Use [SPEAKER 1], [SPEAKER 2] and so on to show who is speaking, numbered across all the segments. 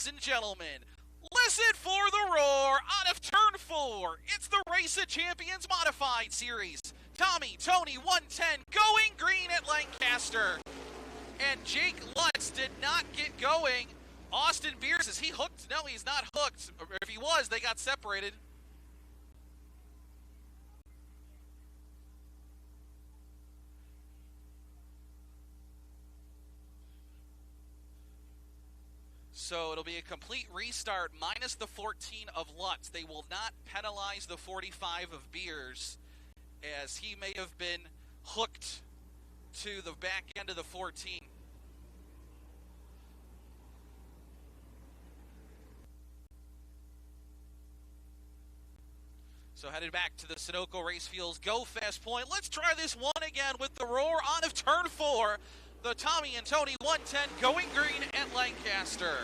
[SPEAKER 1] ladies and gentlemen, listen for the roar out of turn 4. It's the Race of Champions Modified Series. Tommy, Tony, 110, going green at Lancaster. And Jake Lutz did not get going. Austin Beers, is he hooked? No, he's not hooked. If he was, they got separated. So it'll be a complete restart minus the 14 of Lutz. They will not penalize the 45 of Beers, as he may have been hooked to the back end of the 14. So headed back to the Sunoco Race Fields Go Fast point. Let's try this one again with the roar out of turn 4. The Tommy and Tony 110 going green at Lancaster.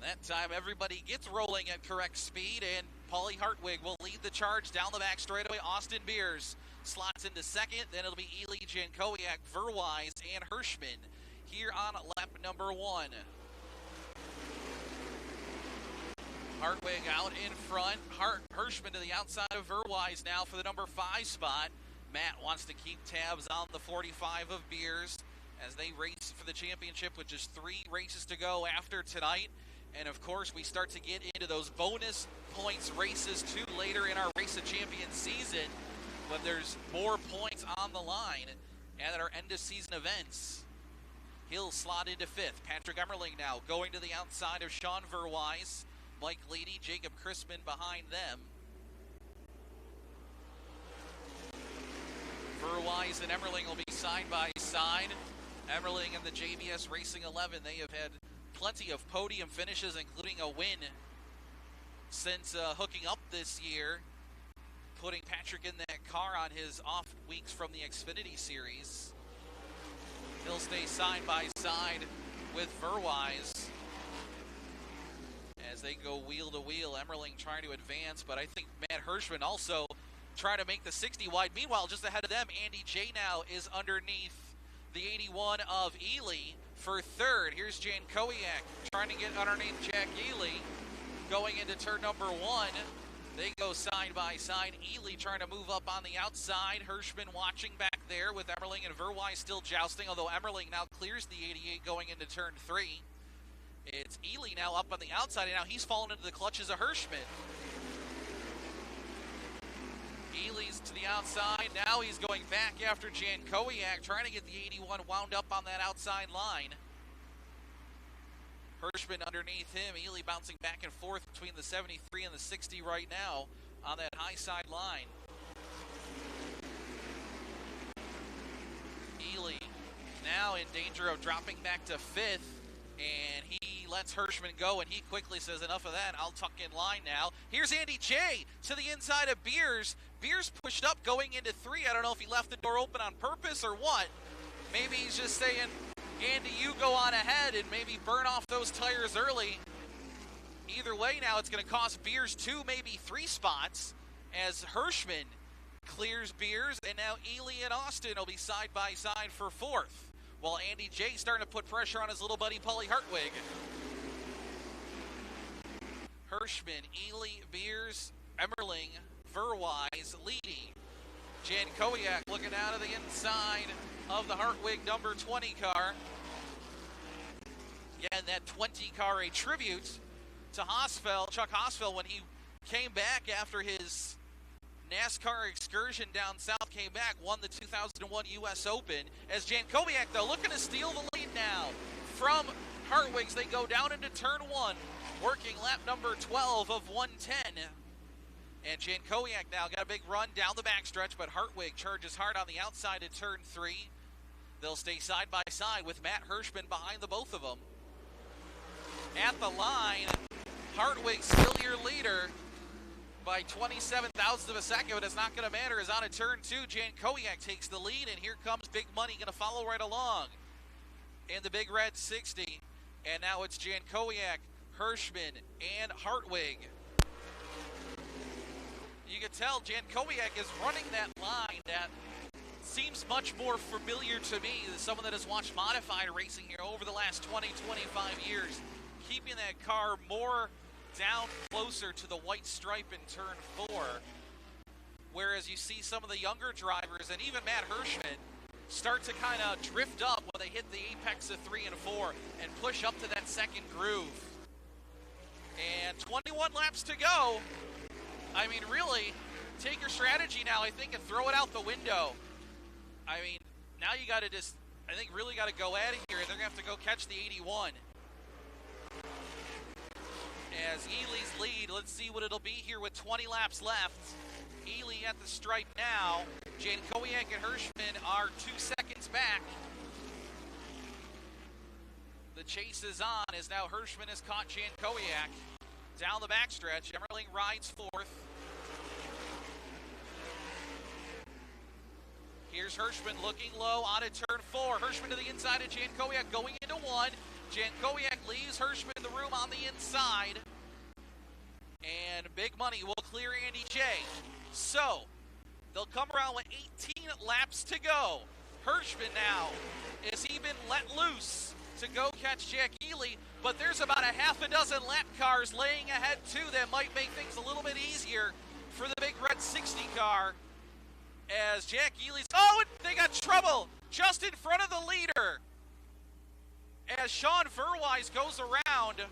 [SPEAKER 1] That time everybody gets rolling at correct speed, and Paulie Hartwig will lead the charge down the back straightaway. Austin Beers slots into second. Then it'll be Ely, Jankowiak, Verwise, and Hirschman here on lap number 1. Hartwig out in front. Hirschman to the outside of Verwise now for the number 5 spot. Matt wants to keep tabs on the 45 of Beers as they race for the championship with just 3 races to go after tonight. And of course, we start to get into those bonus points races too later in our Race of Champions season, when there's more points on the line and at our end of season events. He'll slot into 5th. Patrick Emmerling now going to the outside of Sean Verwise. Mike Leedy, Jacob Chrisman behind them. Verwise and Emmerling will be side by side. Emmerling and the JBS Racing 11, they have had plenty of podium finishes, including a win since hooking up this year, putting Patrick in that car on his off weeks from the Xfinity Series. He'll stay side by side with Verwise as they go wheel to wheel. Emmerling trying to advance, but I think Matt Hirschman also trying to make the 60 wide. Meanwhile, just ahead of them, Andy J now is underneath the 81 of Ely for 3rd. Here's Jankowiak trying to get underneath Jack Ely going into turn number 1. They go side by side. Ely trying to move up on the outside. Hirschman watching back there with Emmerling and Verwise still jousting, although Emmerling now clears the 88 going into turn 3. It's Ely now up on the outside, and now he's fallen into the clutches of Hirschman. Ely's to the outside. Now he's going back after Jankowiak, trying to get the 81 wound up on that outside line. Hirschman underneath him. Ely bouncing back and forth between the 73 and the 60 right now on that high side line. Ely now in danger of dropping back to 5th, and he lets Hirschman go, and he quickly says, enough of that, I'll tuck in line now. Here's Andy J to the inside of Beers. Beers pushed up going into 3. I don't know if he left the door open on purpose or what. Maybe he's just saying, Andy, you go on ahead and maybe burn off those tires early. Either way now, it's going to cost Beers 2, maybe 3 spots as Hirschman clears Beers, and now Ely and Austin will be side by side for 4th. While Andy J starting to put pressure on his little buddy Paulie Hartwig. Hirschman, Ely, Beers, Emmerling, Verwise, Leedy. Jankowiak looking out of the inside of the Hartwig number 20 car. Again, that 20 car a tribute to Chuck Hosfeld, when he came back after his NASCAR excursion down south, came back, won the 2001 U.S. Open. As Jankowiak, though, looking to steal the lead now from Hartwig's. They go down into turn 1, working lap number 12 of 110. And Jankowiak now got a big run down the backstretch, but Hartwig charges hard on the outside in turn 3. They'll stay side by side with Matt Hirschman behind the both of them. At the line, Hartwig still your leader by 27 thousandths of a second, but it's not going to matter, as on a turn 2, Jankowiak takes the lead, and here comes Big Money going to follow right along in the Big Red 60. And now it's Jankowiak, Hirschman, and Hartwig. You can tell Jankowiak is running that line, that seems much more familiar to me as someone that has watched modified racing here over the last 20, 25 years. Keeping that car more down closer to the white stripe in turn 4. Whereas you see some of the younger drivers and even Matt Hirschman start to kind of drift up when they hit the apex of 3 and 4 and push up to that second groove. And 21 laps to go. I mean, really, take your strategy now, I think, and throw it out the window. I mean, now you got to just, I think, really got to go at it here. They're going to have to go catch the 81. As Ely's lead, let's see what it'll be here with 20 laps left. Ely at the stripe now. Jankowiak and Hirschman are 2 seconds back. The chase is on as now Hirschman has caught Jankowiak. Down the backstretch, Emmerling rides fourth. Here's Hirschman looking low out of turn 4. Hirschman to the inside of Jankowiak going into 1. Jankowiak leaves Hirschman the room on the inside. And Big Money will clear Andy J. So, they'll come around with 18 laps to go. Hirschman now, has he been let loose to go catch Jack Ely? But there's about a half a dozen lap cars laying ahead too that might make things a little bit easier for the big red 60 car. As Jack Ely's, oh, they got trouble just in front of the leader. As Sean Verwise goes around.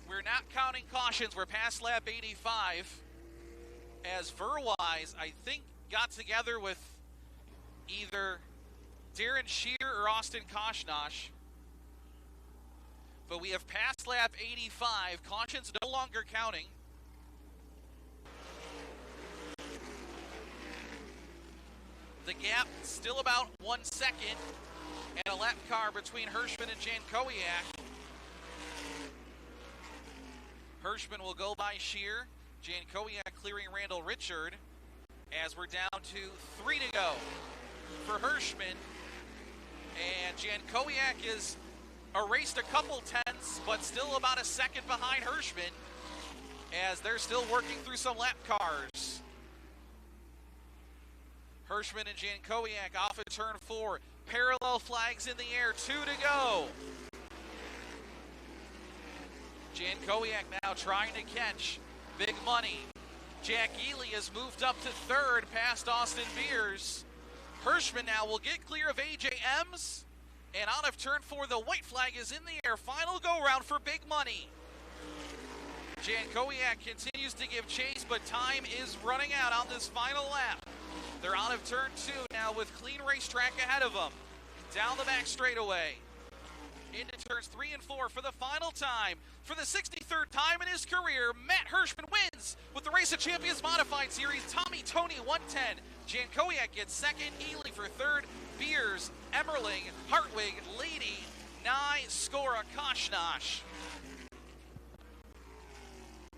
[SPEAKER 1] We're not counting cautions. We're past lap 85. As Verwise, I think, got together with either Darren Shear or Austin Koshnosh. But we have passed lap 85. Cautions no longer counting. The gap still about 1 second. And a lap car between Hirschman and Jankowiak. Hirschman will go by Shear. Jankowiak clearing Randall Richard. As we're down to 3 to go for Hirschman. And Jankowiak is erased a couple tenths, but still about a second behind Hirschman as they're still working through some lap cars. Hirschman and Jankowiak off at turn 4. Parallel flags in the air, 2 to go. Jankowiak now trying to catch Big Money. Jack Ely has moved up to 3rd past Austin Beers. Hirschman now will get clear of AJ Ems. And out of turn 4, the white flag is in the air. Final go-round for Big Money. Jankowiak continues to give chase, but time is running out on this final lap. They're out of turn 2 now with clean racetrack ahead of them. Down the back straightaway. Into turns 3 and 4 for the final time. For the 63rd time in his career, Matt Hirschman wins with the Race of Champions Modified Series. Tommy Tony 110. Jankowiak gets 2nd. Ely for 3rd. Beers, Emmerling, Hartwig, Lady, Nye, Skora, Koshnosh.